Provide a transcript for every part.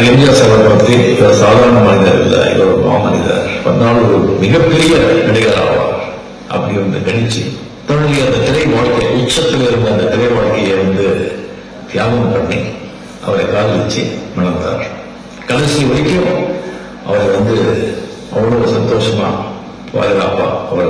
MGR sir பற்றி இவர் சாதாரண மனிதர் இல்லை, இவர் ஒரு மாமனிதர், ஒரு மிகப்பெரிய நடிகர் ஆவார் அப்படி வந்து கணிச்சு தன்னுடைய அந்த திரை வாழ்க்கை உச்சத்தில் இருந்த அந்த திரை வாழ்க்கையை வந்து தியாகம் பண்ணி அவரை காதலிச்சு மணந்தார். கடைசி வரைக்கும் அவரை வந்து அவ்வளவு சந்தோஷமா பாதுகாப்பா அவரை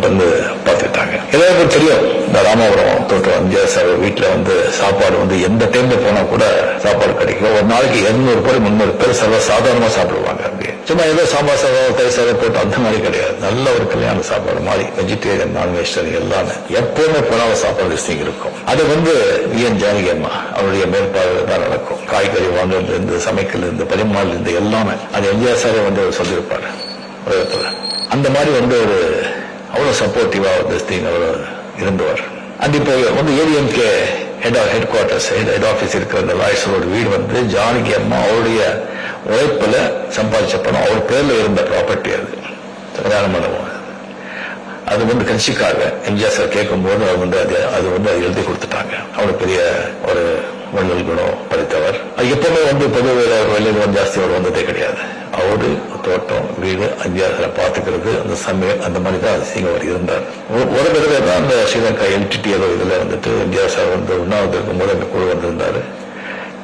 வந்து பார்த்துக்கிட்டாங்க. எல்லாருக்கும் தெரியும் இந்த ராமபுரம் தோட்டம் எம்ஜிஆர் சார் வீட்டுல வந்து சாப்பாடு வந்து எந்த டைம்ல போனா கூட சாப்பாடு கிடைக்கும். ஒரு நாளைக்கு 200 பேர் 300 பேர் சர்வ சாதாரணமா சாப்பிடுவாங்க. அப்படியே சும்மா ஏதோ சாம்பார் சாதம் தயிர் சாதம் போட்டு அந்த மாதிரி கிடையாது. நல்ல ஒரு கல்யாண சாப்பாடு மாதிரி வெஜிடேரியன் நான் வெஜிடேரியன் எல்லாமே எப்பவுமே போனாலும் சாப்பாடு லிஸ்டிங் இருக்கும். அது வந்து விஎன் ஜானகி அம்மா அவருடைய மேற்பார்வையில் தான் நடக்கும். காய்கறி வாங்குறது இருந்து சமைக்கல இருந்து பரிமாறல இருந்து எல்லாமே அது எம்ஜிஆர் சாரே வந்து சொல்லியிருப்பாரு உலகத்துல. அந்த மாதிரி வந்து ஒரு அவ்வளவு சப்போர்ட்டிவா அவர் இருந்தவர். அண்ட் இப்போ வந்து ADMK head quarters head office இருக்கிற அந்த லாயர்ஸோட வீடு வந்து ஜானகி அம்மா அவருடைய உழைப்புல சம்பாதிச்ச பணம் அவர் பேர்ல இருந்த ப்ராப்பர்ட்டி. அது பிரதான மண்டபம். அது வந்து கட்சிக்காக எம்ஜிஆர் சார் கேட்கும் போது அது வந்து எழுதி கொடுத்துட்டாங்க. அவ்வளவு பெரிய ஒரு வள்ளல் குணம் படித்தவர். அது எப்பவுமே வந்து பொது வள்ளல் ஜாஸ்தி அவர் வந்ததே கிடையாது. அவரு தோட்டம் வீடு எம்ஜிஆர் பார்த்துக்கிறது அந்த சமயம் அந்த மாதிரி தான் அவர் இருந்தார். ஒரு தடவை தான் அந்த ஸ்ரீலங்கா எல்டிடி ஏதோ இதுல வந்துட்டு எம்ஜிஆர் சார் வந்து உண்ணாவது இருக்கும்போது அந்த குழு வந்திருந்தாரு.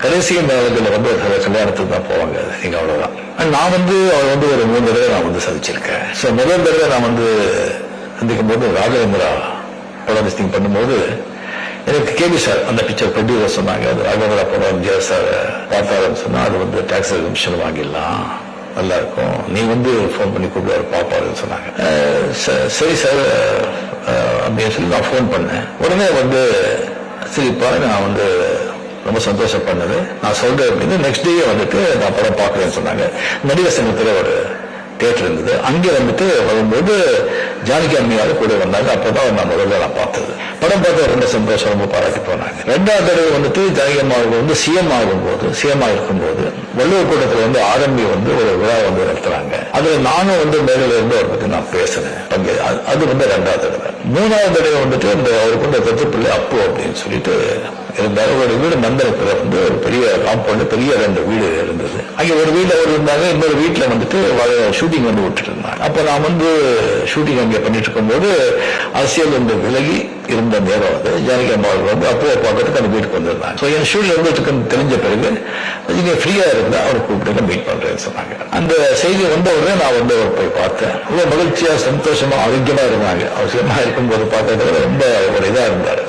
கடைசி நாளுகளில் வந்து கல்யாணத்துக்கு தான் போவாங்க. நீங்க அவ்வளவுதான். நான் வந்து அவர் வந்து ஒரு 3 தடவை நான் வந்து சந்திச்சிருக்கேன். ஸோ முதல் தடவை நான் வந்து சந்திக்கும் போது ராகவேந்திரா படம் லிஸ்டிங் பண்ணும்போது எனக்கு கேபி சார் அந்த பிக்சர் ப்ரொடியூசர் சொன்னாங்க. அது ராகவேந்திரா படம் எம்ஜிஆர் சார் பார்த்தாருன்னு சொன்னா அது வந்து டாக்ஸ் எக்ஸம்ஷன் வாங்கிடலாம், நல்லா இருக்கும், நீ வந்து ஃபோன் பண்ணி கூப்பிடுவாரு பாப்பாருன்னு சொன்னாங்க. சரி சார் அப்படின்னு சொல்லி நான் ஃபோன் பண்ணேன். உடனே வந்து சரிப்பா நான் வந்து ரொம்ப சந்தோஷப்பட்டது, நான் சொல்றேன் அப்படின்னு. நெக்ஸ்ட் டே வந்துட்டு நான் படம் பார்க்கறேன்னு சொன்னாங்க. நடிகர் சங்கத்தில் ஒரு தியேட்டர் இருந்தது. அங்கே வந்துட்டு வரும்போது ஜானகி அம்மையாவது கூட வந்தாங்க. அப்பதான் நான் முதல்ல நான் பார்த்தது. படம் பார்த்து ரொம்ப சந்தோஷம், ரொம்ப பாராட்டி போனாங்க. 2வது தடவை வந்துட்டு ஜானகி அம்மா வந்து சிஎம் இருக்கும்போது வள்ளுவர் கூட்டத்தில் வந்து ஆரம்பி வந்து ஒரு விழா வந்து நடத்துறாங்க. அதுல நானும் வந்து மேலில இருந்து அவரை பத்தி நான் பேசினேன். அது வந்து 2வது தடவை. 3வது தடவை வந்துட்டு இந்த அவருக்கு வந்து தத்துப்பிள்ளை அப்பு அப்படின்னு சொல்லிட்டு இருந்தாரு. ஒரு வீடு மந்தனத்துல வந்து ஒரு பெரிய காம்பவுண்ட், பெரிய 2 வீடு இருந்தது. அங்கே ஒரு வீட்டுல அவர் இருந்தாங்க, இன்னொரு வீட்டுல வந்துட்டு ஷூட்டிங் வந்து விட்டுட்டு இருந்தாங்க. அப்ப நான் வந்து ஷூட்டிங் அங்கே பண்ணிட்டு இருக்கும்போது அரசியல் வந்து விலகி இருந்த நேரம் அது ஜானகி அம்மா வந்து அப்போ பார்க்கறதுக்கு அந்த வீட்டுக்கு வந்திருந்தாங்க. என் ஷூட்டிங் வந்து தெரிஞ்ச பிறகு நீங்க ஃப்ரீயா இருந்தா அவரை கூப்பிட்டு மீட் பண்றேன்னு சொன்னாங்க. அந்த செய்தி வந்த உடனே நான் வந்து அவர் போய் பார்த்தேன். ரொம்ப மகிழ்ச்சியா சந்தோஷமா ஆரோக்கியமா இருந்தாங்க. அவசியமா இருக்கும்போது பார்த்தது ரொம்ப ஒரு இதா இருந்தாரு.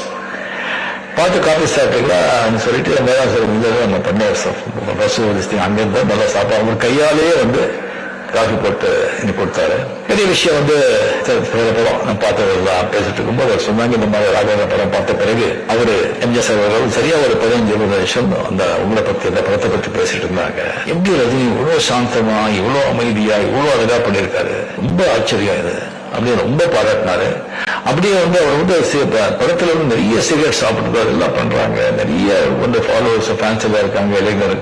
பார்த்து காஃபி சாப்பிட்டீங்களா சொல்லிட்டு மேலாம் சார் நம்ம பண்ண பஸ் அங்கிருந்தா நல்லா சாப்பிட்டா அவங்க கையாலேயே வந்து காஃபி போட்டு இன்னைக்கு கொடுத்தாரு. பெரிய விஷயம் வந்து படம் நான் பார்த்ததெல்லாம் பேசிட்டு இருக்கும்போது அவர் சொன்னாங்க, இந்த மாதிரி ராகவேந்திர படம் பார்த்த பிறகு அவரு எம்ஜிஆர் சார் சரியா ஒரு 15-20 நிமிஷம் அந்த உங்களை பத்தி அந்த படத்தை பத்தி பேசிட்டு இருந்தாங்க. எப்படி ரஜினி இவ்வளவு சாந்தமா இவ்வளவு அமைதியா இவ்வளவு அழகா பண்ணியிருக்காரு, ரொம்ப ஆச்சரியம் இது அப்படின்னு ரொம்ப பாராட்டினாரு. அப்படியே வந்து அவர் வந்து படத்துல வந்து நிறைய சிகரெட் சாப்பிட்டு அதெல்லாம் பண்றாங்க, நிறைய வந்து ஃபாலோவர்ஸ் ஃபேன்ஸ் எல்லாம் இருக்காங்க இளைஞர்,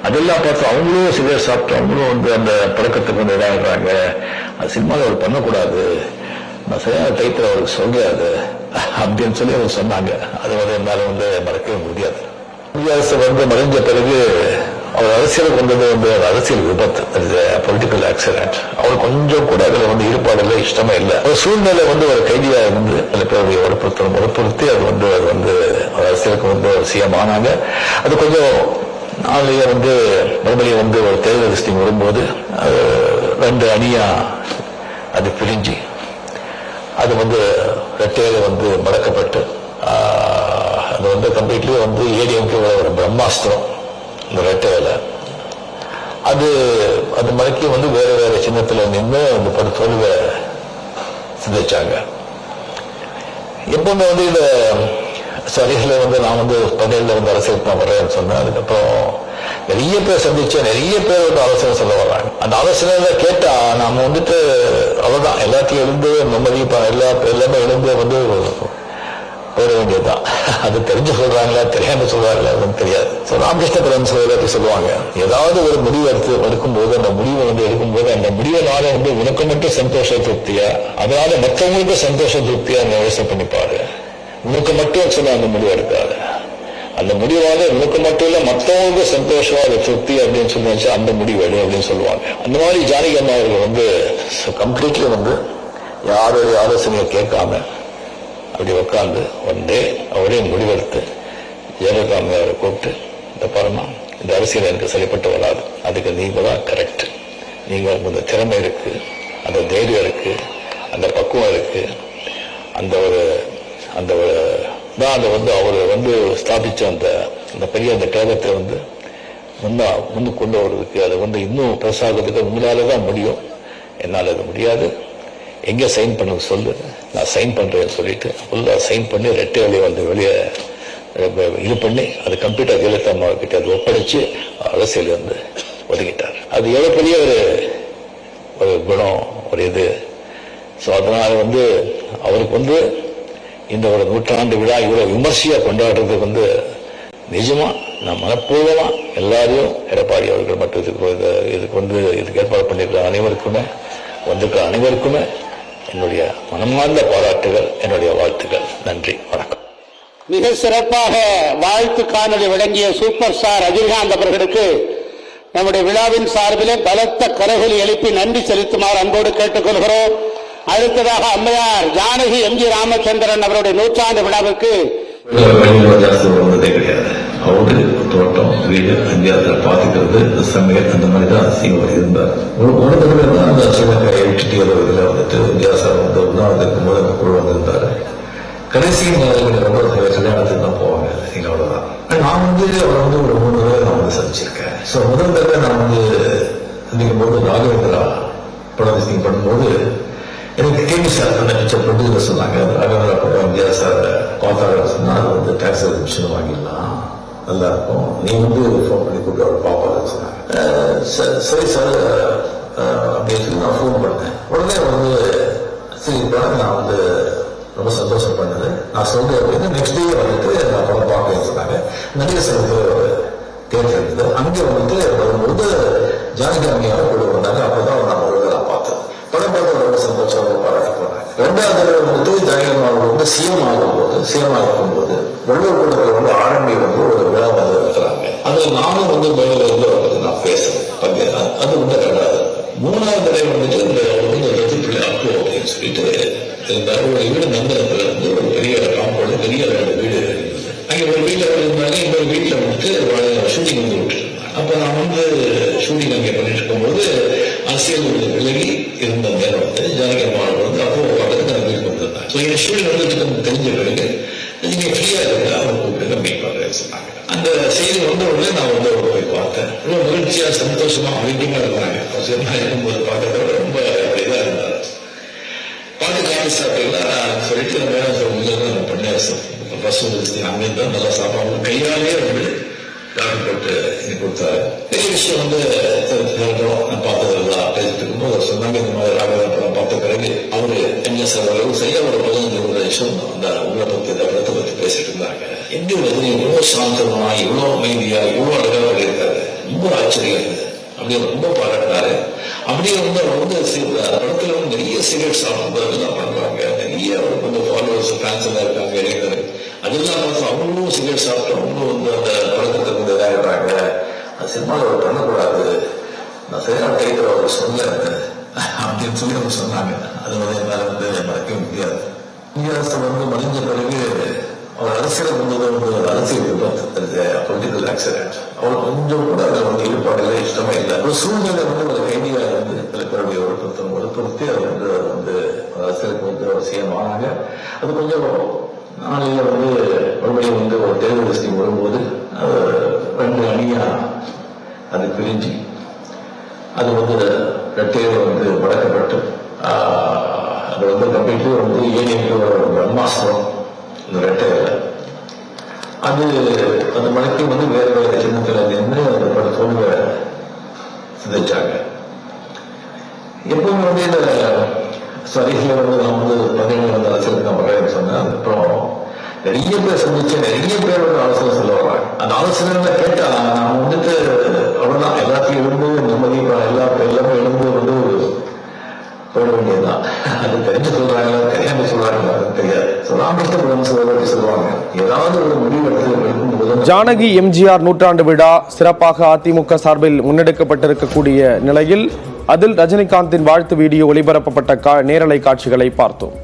அதெல்லாம் பார்த்து அவங்களும் சிகரெட் சாப்பிட்டு அவங்களும் வந்து அந்த பழக்கத்துக்கு வந்து இதாகிடுறாங்க. அது சினிமாவில் அவர் பண்ணக்கூடாது, நான் சரியான டைத்துல அவருக்கு சொல்றாரு அப்படின்னு சொல்லி அவர் சொன்னாங்க. அது வந்து என்னால வந்து மறக்கவே முடியாது. குடியரசு வந்து மறைஞ்ச பிறகு அவர் அரசியலுக்கு வந்தது வந்து அரசியல் விபத்து, பொலிட்டிக்கல் ஆக்சிடென்ட். அவர் கொஞ்சம் கூட அதுல வந்து ஈடுபாடுல இஷ்டமா இல்லை. ஒரு சூழ்நிலை வந்து ஒரு கைதியா இருந்து சில பேருடைய வற்புறுத்தி அது வந்து அரசியலுக்கு வந்து ஒரு சிஎம் ஆனாங்க. அது கொஞ்சம் நாளைய வந்து மறுபடியும் வந்து ஒரு தேர்தல் லிஸ்டிங் வரும்போது 2 அணியா அது பிரிஞ்சு அது வந்து ரெட்டையில வந்து மடக்கப்பட்டு அது வந்து கம்ப்ளீட்லி வந்து ஏடிஎம்கே ஒரு பிரம்மாஸ்திரம் இந்த ரெட்டையில அது மடக்கி வந்து வேற சின்னத்துல நின்று அந்த படுத்தோல்வை சிந்திச்சாங்க. எப்பவுமே வந்து இந்த சரிகளை வந்து நான் வந்து 17 வந்து அரசியலுக்கு நான் வரேன்னு சொன்னேன். அதுக்கப்புறம் நிறைய பேர் சந்திச்சேன், நிறைய பேர் வந்து ஆலோசனை சொல்ல வர்றாங்க. அந்த ஆலோசனை கேட்டா நாம வந்துட்டு அவ்வளவுதான் எல்லாத்தையும் எழுந்து நிம்மதிப்பா எல்லாமே எழுந்து வந்து போட வேண்டியதுதான். அது தெரிஞ்சு சொல்றாங்களா தெரியாம சொல்றாங்களா தெரியாது. ராமகிருஷ்ண பரமஹம்சர் சொல்லுவாங்க, ஏதாவது ஒரு முடிவு எடுக்கும்போது அந்த முடிவை வந்து எடுக்கும்போது அந்த முடிவினால வந்து உனக்கு மட்டும் சந்தோஷ திருப்தியா, அதனால மற்றவங்களுக்கு சந்தோஷ திருப்தியா யோசனை பண்ணிப்பாரு. உனக்கு மட்டும் சொன்ன அந்த முடிவு எடுக்காது, அந்த முடிவாக நமக்கு மட்டும் இல்ல மற்றவங்களுக்கு சந்தோஷம் அது திருப்தி அப்படின்னு சொல்லி அந்த முடிவு எடு அப்படின்னு சொல்லுவாங்க. அந்த மாதிரி ஜானகி அம்மா அவர்கள் வந்து கம்ப்ளீட்லி வந்து யாருடைய ஆலோசனையை கேட்காம அப்படி உட்காந்து வந்து அவரே முடிவெடுத்து ஜெயலலிதா அவரை கூப்பிட்டு, இந்த பாருமா, இந்த அரசியல் எனக்கு சரிப்பட்டு வராது, அதுக்கு நீங்க தான் கரெக்ட், நீங்க அந்த திறமை இருக்கு, அந்த தைரியம் இருக்கு, அந்த பக்குவம் இருக்கு, அந்த ஒரு தான் அதை வந்து அவர் வந்து ஸ்தாபிச்ச அந்த பெரிய அந்த கேரளத்தை வந்து முன்னு கொண்டு வர்றதுக்கு, அதை வந்து இன்னும் பெருசாகிறதுக்கு உங்களால தான் முடியும், என்னால் அது முடியாது, எங்க சைன் பண்ண சொல்லு, நான் சைன் பண்றேன்னு சொல்லிட்டு ஃபுல்லா சைன் பண்ணி ரெட்டை வழியை வந்து வெளியே இது பண்ணி அது கம்ப்யூட்டர் ஜெயலலிதா அம்மா கிட்ட அது ஒப்படைச்சு அரசியல் வந்து ஒதுக்கிட்டார். அது எவ்வளவு பெரிய ஒரு குணம், ஒரு இது. ஸோ அதனால வந்து அவருக்கு வந்து இந்த ஒரு 100 விழா இவ்வளவு விமர்சையா கொண்டாடுறதுக்கு வந்து நிஜமா நான் மனப்பூர்வமா எல்லாரையும் எடப்பாடி அவர்கள் மட்டும் இதுக்கு வந்து இதுக்கு ஏற்பாடு பண்ணியிருக்கிற அனைவருக்குமே வந்திருக்கிற அனைவருக்குமே என்னுடைய மனமார்ந்த பாராட்டுகள், என்னுடைய வாழ்த்துக்கள். நன்றி, வணக்கம். மிக சிறப்பாக வாழ்த்து காணொலி வழங்கிய சூப்பர் ஸ்டார் ரஜினிகாந்த் அவர்களுக்கு நம்முடைய விழாவின் சார்பிலே பலத்த கரகொலி எழுப்பி நன்றி செலுத்துமாறு அன்போடு கேட்டுக்கொள்கிறோம். அடுத்ததாக அம்மையார் ஜானகி எம்ஜி ராமச்சந்திரன் அவருடைய 100ஆண்டு விழாவுக்கு வந்ததே கிடையாது. அவரு தோட்டம், வீடு, அந்தியாசத்தை பார்த்துக்கிறது, சமையல், அந்த மாதிரி தான் சீவர் இருந்தார். ஒரு தடவை தான் அந்த சிவகை எட்டு இதுல வந்துட்டு வித்தியாசம் வந்து உதாரணத்துக்கு போது அந்த குழு வந்திருந்தாரு. கடைசி ரொம்ப கல்யாணத்துக்கு தான் போவாங்க, அவ்வளவுதான். நான் வந்து அவரை வந்து ஒரு 3 தடவை நான் வந்து சந்திச்சிருக்கேன். ஸோ முதல் தடவை நான் வந்து சந்திக்கும் போது ராகவேந்திரா படம் விசிட்டிங் பண்ணும்போது எனக்கு கேள்வி சார் அந்த பிக்சர் ப்ரொடியூசர் சொன்னாங்க, ராகவேந்திரா படம் இந்தியா சார் பார்த்தாரு சொன்னா அது வந்து டாக்ஸ் மிஷின் வாங்கிடலாம், நல்லா இருக்கும், நீ வந்து ஃபோன் பண்ணி கூப்பிட்டு அவர் பாப்பாருன்னு சொன்னாங்க. சரி சார் அப்படின்னு சொல்லி நான் ஃபோன் பண்ணேன். உடனே வந்து சரி நான் வந்து ரொம்ப சந்தோஷம் பண்ணது, நான் சொல்றேன் அப்படின்னு நெக்ஸ்ட் டே வந்துட்டு நான் படம் பார்க்க சொன்னாங்க. நிறைய சிலருக்கு தேட்டர் இருந்தது. அங்கே வந்துட்டு வரும்போது ஜானகி அம்மையாரும் கூட வந்தாங்க. அப்பதான் நான் ஒழுங்காக பார்த்தேன். படம் பார்த்து ரொம்ப சந்தோஷம் பாராட்டி போனாங்க. 2வது தடவை வந்துட்டு ஜானகி அம்மாவோட வந்து சிஎம் இருக்கும்போது வெள்ளூர் கூட்டத்தில் வந்து ஆரம்பி வந்து ஒரு விழா வந்து இருக்கிறாங்க. அது நானும் வந்து மேலே இருந்து பற்றி நான் பேசுறேன், பங்கேறேன். அது வந்து 2வது. 3வது தடவை வந்துட்டு இந்த ரத்திப்பிள்ளை அப்பு அப்படின்னு சொல்லிட்டு ஒரு வீடு நந்தனத்துல வந்து ஒரு பெரிய காம்பவுண்ட், பெரிய 2 வீடு இருந்தது. அங்கே ஒரு வீட்டில் இருந்தாங்க, இன்னொரு வீட்டில் வந்துட்டு ஷூட்டிங் வந்து விட்டுருந்தாங்க. அப்ப நான் வந்து ஷூட்டிங் அங்கே பண்ணிட்டு இருக்கும்போது அரசியல் விலகி இருந்த நேரம் வந்து ஜானகி அம்மாவோட வந்து அப்போ பக்கத்துக்கு நான் வீட்டுக்கு வந்திருந்தாங்க. ஸோ என் ஷூட்டிங் வந்து தெரிஞ்ச பிறகு நீங்க ஃப்ரீயா இருந்தா அவங்க கூப்பிட்டு மீட் பண்றேன்னு சொன்னாங்க. அந்த செய்தி வந்த உடனே நான் வந்து அவரை போய் பார்த்தேன். ரொம்ப மகிழ்ச்சியா சந்தோஷமா ஆரோக்கியமா இருந்தாங்க. இருக்கும்போது பார்க்கறத ரொம்ப இதா இருந்தாங்க. பார்த்து காஃபி சாப்பிட்டீங்கன்னா சொல்லிட்டு நம்ம பண்ணியாசம் பஸ் வந்துருச்சு, அங்கிருந்து தான் நல்லா சாப்பாடு கையாலே வந்து காஃபி போட்டு இங்கே கொடுத்தாரு. பெரிய விஷயம் வந்து நான் பார்த்ததெல்லாம் பேசிட்டு இருக்கும்போது அவர் சொன்னாங்க, இந்த மாதிரி ராகவேந்திரம் பார்த்த பிறகு அவரு எம்எஸ் அவர்கள் சரியா ஒரு 15-20 நிமிஷம் அந்த உங்களை பத்தி இந்த படத்தை பத்தி பேசிட்டு இருந்தாங்க. எப்படி வந்து இவ்வளவு சாந்தமா, இவ்வளவு அமைதியா, இவ்வளவு அழகா பண்ணியிருக்காரு, ரொம்ப ஆச்சரியம் இருந்தது. அப்படியே ரொம்ப பாராட்டினாரு. அப்படியே வந்து அவர் வந்து படத்துல வந்து நிறைய சிகரெட் சாப்பிடுறது எல்லாம் பண்றாங்க, நிறைய அவருக்கு வந்து ஃபாலோவர்ஸ் ஃபேன்ஸ் எல்லாம் இருக்காங்க இளைஞர்கள். அதெல்லாம் பார்த்து அவங்களும் சிகரெட் சாப்பிட்டு அவங்களும் வந்து அந்த பழக்கத்தை வந்து இதாகிடுறாங்க. அந்த சினிமாவில் அவர் பண்ணக்கூடாது, நான் சரியான டைட்டில் அவர் சொன்னேன் அப்படின்னு சொல்லி அவங்க சொன்னாங்க. அது வந்து என்னால் வந்து மறக்க முடியாது. இந்தியாசை வந்து மறைஞ்ச பிறகு அவர் அரசியல் வந்தது அரசியல் விபத்து, பொலிட்டிக்கல் ஆக்சிடென்ட். அவர் கொஞ்சம் கூட அதில் வந்து ஈடுபாடுல இஷ்டமே இல்லை. ஒரு சூழ்நிலை வந்து ஒரு கைதியா இருந்து தலைவருடைய ஒழுக்கத்தை அவர் வந்து அரசியலுக்கு வந்து அவர் சிஎம் ஆனாங்க. அது கொஞ்சம் நாளையில வந்து மறுபடியும் வந்து ஒரு தேர்தல் லிஸ்டிங் வரும்போது 2 அணியா அது பிரிஞ்சு அது வந்து ரெட்டையில வந்து வளர்க்கப்பட்டு அது வந்து கம்ப்ளீட்லி வந்து ஏனிக்கு ஒரு பிரம்மாஸ்திரம் இந்த ரெட்டையில அது அந்த மலைக்கு வந்து வேற வேற சின்னத்தில் நின்று அந்த படத்தோடு சிதைச்சாங்க. எப்பவுமே வந்து இந்த சரிகளை வந்து நான் வந்து 17 வந்து அரசியலுக்கு நான் வரேன்னு சொன்னேன். அப்புறம் நிறைய பேர் சந்திச்சேன், நிறைய பேர் வந்து ஆலோசனை சொல்ல வர்றாங்க. அந்த ஆலோசனை கேட்டா நான் வந்துட்டு அவ்வளவுதான் எல்லாத்தையும் எழுந்து நிம்மதி எல்லாமே எழுந்து வந்து போட வேண்டியதுதான். அது தெரிஞ்சு சொல்றாங்களா தெரியாம சொல்றாங்களா அது தெரியாது. ராமகிருஷ்ண பரமஹம்சர் சொல்லுவாங்க, ஏதாவது ஒரு முடிவு எடுத்து எடுக்கும்போது ஜானகி எம்ஜிஆர் நூற்றாண்டு விழா சிறப்பாக அதிமுக சார்பில் முன்னெடுக்கப்பட்டிருக்கக்கூடிய நிலையில் அதில் ரஜினிகாந்தின் வாழ்த்து வீடியோ ஒளிபரப்பப்பட்ட நேரலை காட்சிகளை பார்த்தோம்.